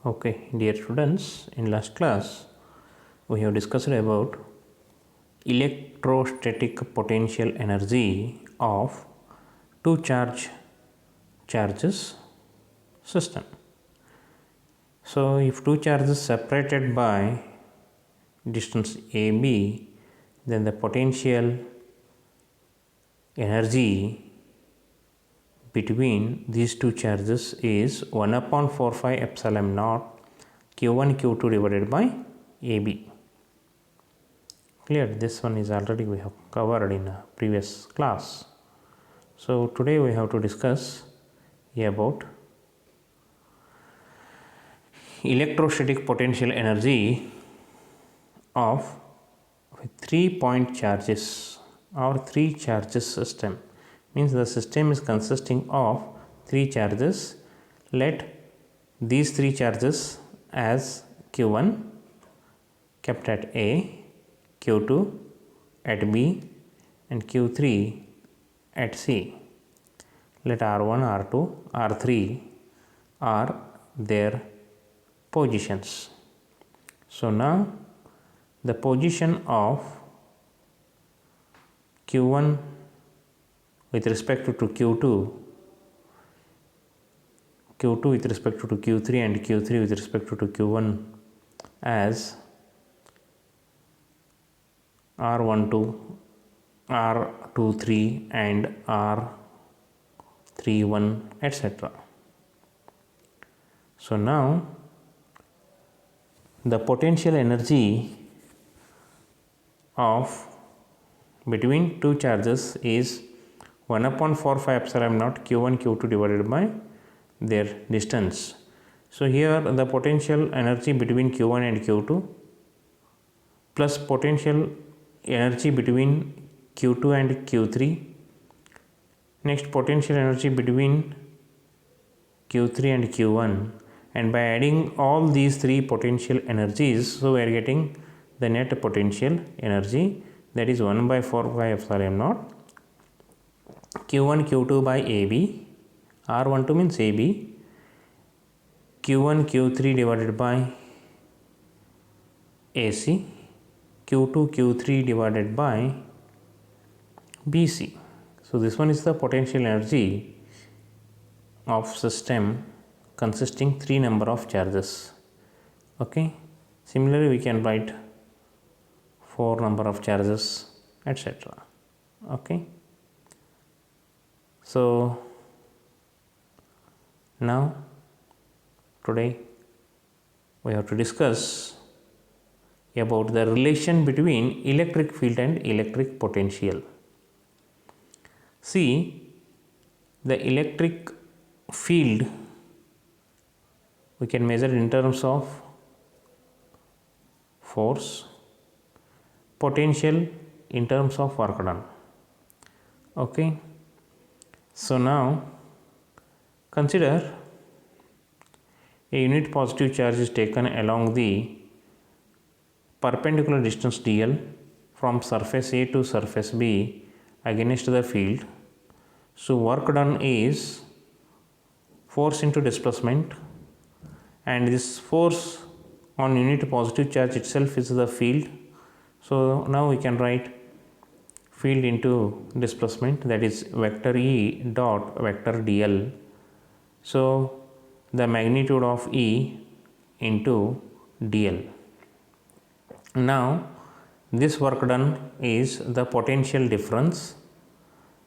Okay, dear students, in last class we have discussed about electrostatic potential energy of two charges system. So if two charges separated by distance AB, then the potential energy between these two charges is 1 upon 4 pi epsilon naught Q1 Q2 divided by AB. Clear? This one is already we have covered in a previous class. So today we have to discuss about electrostatic potential energy of 3-point charges or 3 charges system. Means the system is consisting of 3 charges. Let these 3 charges as Q1 kept at A, Q2 at B and Q3 at C. Let R1, R2, R3 are their positions. So now the position of Q1 with respect to Q2, Q2 with respect to Q3 and Q3 with respect to Q1 as R12, R23 and R31 etc. So now the potential energy of between two charges is 1 upon 4 pi epsilon naught Q1 Q2 divided by their distance. So here the potential energy between Q1 and Q2 plus potential energy between Q2 and Q3, next potential energy between Q3 and Q1, and by adding all these 3 potential energies, so we are getting the net potential energy, that is 1 by 4 pi epsilon naught Q1 Q2 by AB, R12 means AB, Q1 Q3 divided by AC, Q2 Q3 divided by BC. So this one is the potential energy of system consisting 3 number of charges. Okay. Similarly, we can write 4 number of charges, etc. Okay. So now today we have to discuss about the relation between electric field and electric potential. See, the electric field we can measure in terms of force, potential in terms of work done. Okay. So now consider a unit positive charge is taken along the perpendicular distance dl from surface A to surface B against the field. So work done is force into displacement, and this force on unit positive charge itself is the field. So now we can write field into displacement, that is vector E dot vector dl. So the magnitude of E into dl. Now this work done is the potential difference.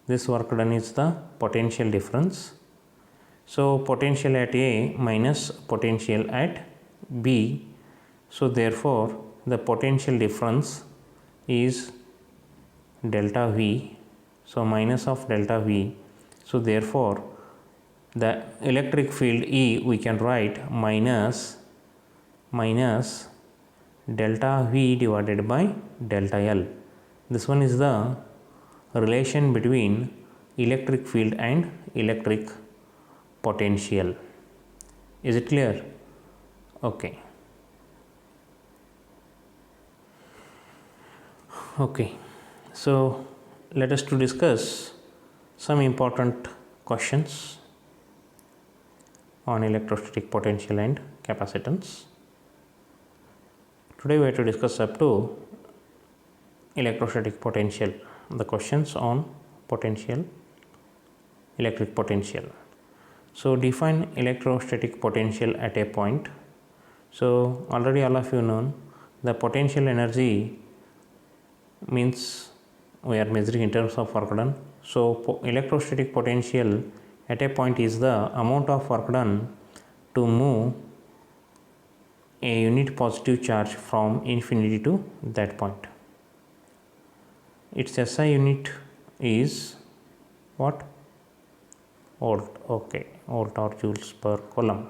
This work done is the potential difference. So potential at A minus potential at B. So therefore the potential difference is delta V. So minus of delta V. So therefore the electric field E we can write minus delta V divided by delta L. This one is the relation between electric field and electric potential. Is it clear? Okay. Okay. So let us to discuss some important questions. on electrostatic potential and capacitance. Today we have to discuss up to electrostatic potential, the questions on potential, electric potential. So define electrostatic potential at a point. So already all of you know the potential energy means we are measuring in terms of work done. So electrostatic potential at a point is the amount of work done to move a unit positive charge from infinity to that point. Its SI unit is what? Volt. Okay, volt or joules per coulomb.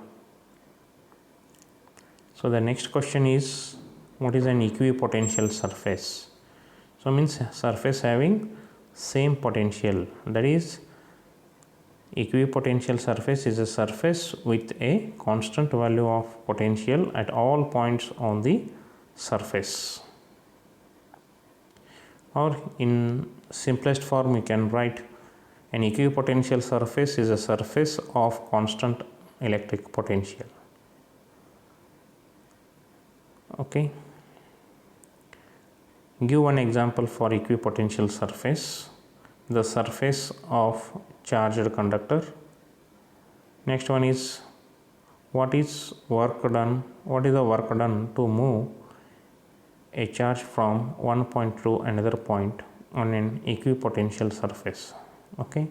So the next question is, what is an equipotential surface? So means surface having same potential, that is equipotential surface is a surface with a constant value of potential at all points on the surface. Or in simplest form, you can write an equipotential surface is a surface of constant electric potential. Okay. Give one example for equipotential surface, the surface of charged conductor. Next one is, what is work done? What is the work done to move a charge from one point to another point on an equipotential surface? Okay.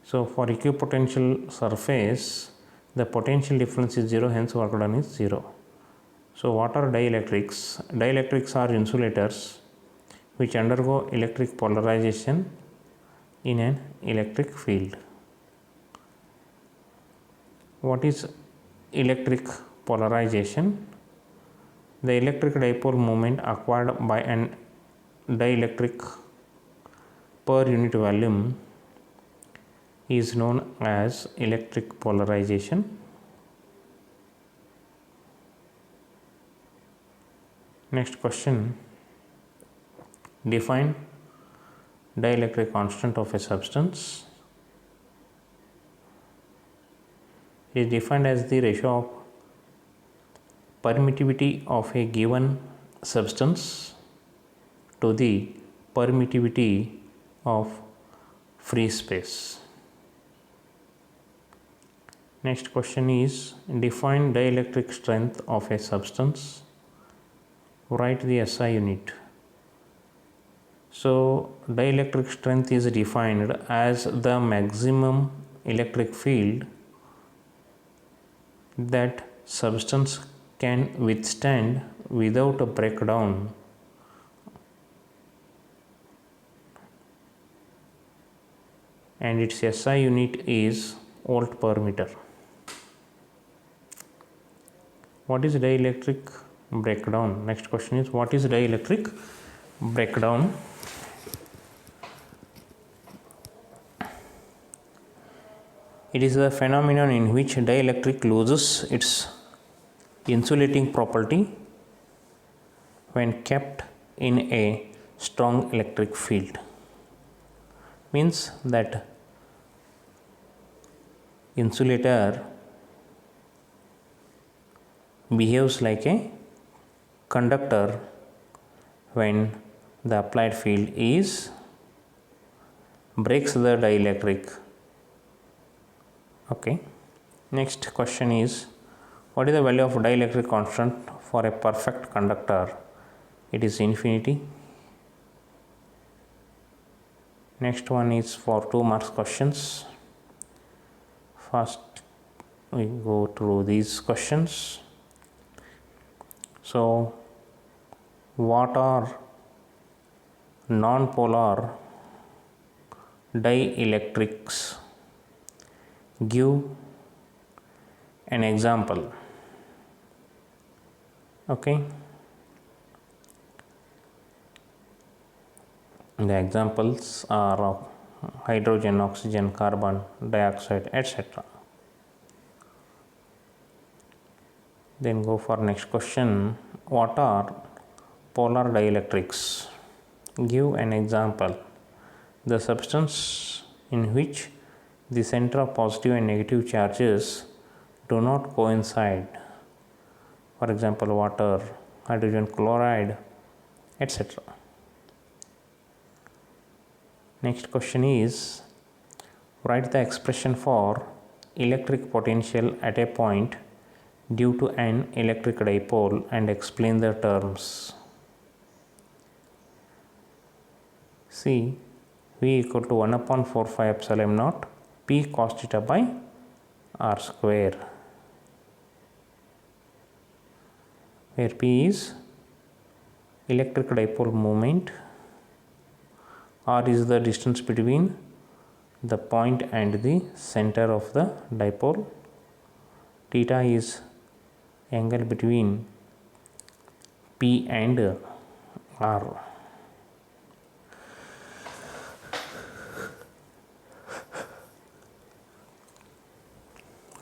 So for equipotential surface, the potential difference is 0, hence work done is 0. So what are dielectrics? Dielectrics are insulators which undergo electric polarization in an electric field. What is electric polarization? The electric dipole moment acquired by an dielectric per unit volume is known as electric polarization. Next question, define dielectric constant of a substance. It is defined as the ratio of permittivity of a given substance to the permittivity of free space. Next question is, define dielectric strength of a substance. Write the SI unit. So dielectric strength is defined as the maximum electric field that substance can withstand without a breakdown and its SI unit is volt per meter. What is dielectric breakdown? Next question is, what is dielectric breakdown? It is the phenomenon in which dielectric loses its insulating property when kept in a strong electric field. Means that insulator behaves like a conductor when the applied field is breaks the dielectric. Okay. Next question is, what is the value of dielectric constant for a perfect conductor? It is infinity. Next one is for 2 marks questions. First we go through these questions. So what are non-polar dielectrics? Give an example. Okay. The examples are of hydrogen, oxygen, carbon dioxide, etc. Then go for next question. What are polar dielectrics? Give an example. The substance in which the center of positive and negative charges do not coincide, for example water, hydrogen chloride, etc. Next question is, write the expression for electric potential at a point due to an electric dipole and explain the terms. See, V equal to 1 upon 4 phi epsilon naught P cos theta by R square, where P is electric dipole moment, R is the distance between the point and the center of the dipole, theta is angle between P and R.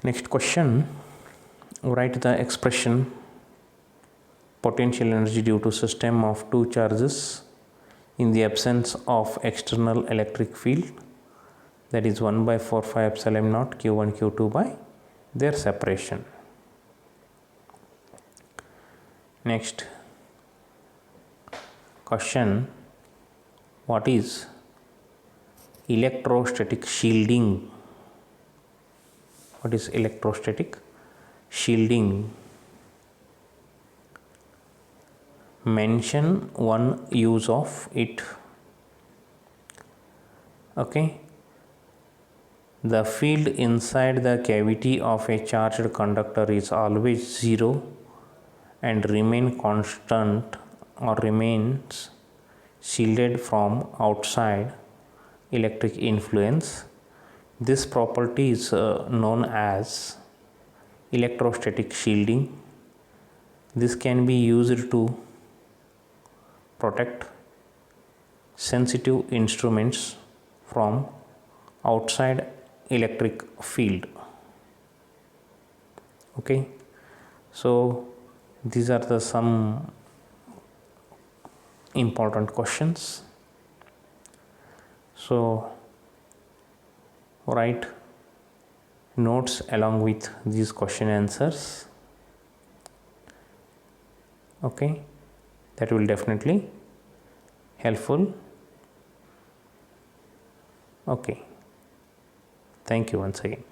Next question, write the expression potential energy due to system of two charges in the absence of external electric field, that is 1 by 4 phi epsilon naught q1 q2 by their separation. Next question, what is electrostatic shielding? What is electrostatic shielding? Mention one use of it. Okay. The field inside the cavity of a charged conductor is always zero and remain constant or remains shielded from outside electric influence. This property is known as electrostatic shielding. This can be used to protect sensitive instruments from outside electric field. Okay, so these are the some important questions. So write notes along with these question answers. Okay, that will definitely helpful. Okay, thank you once again.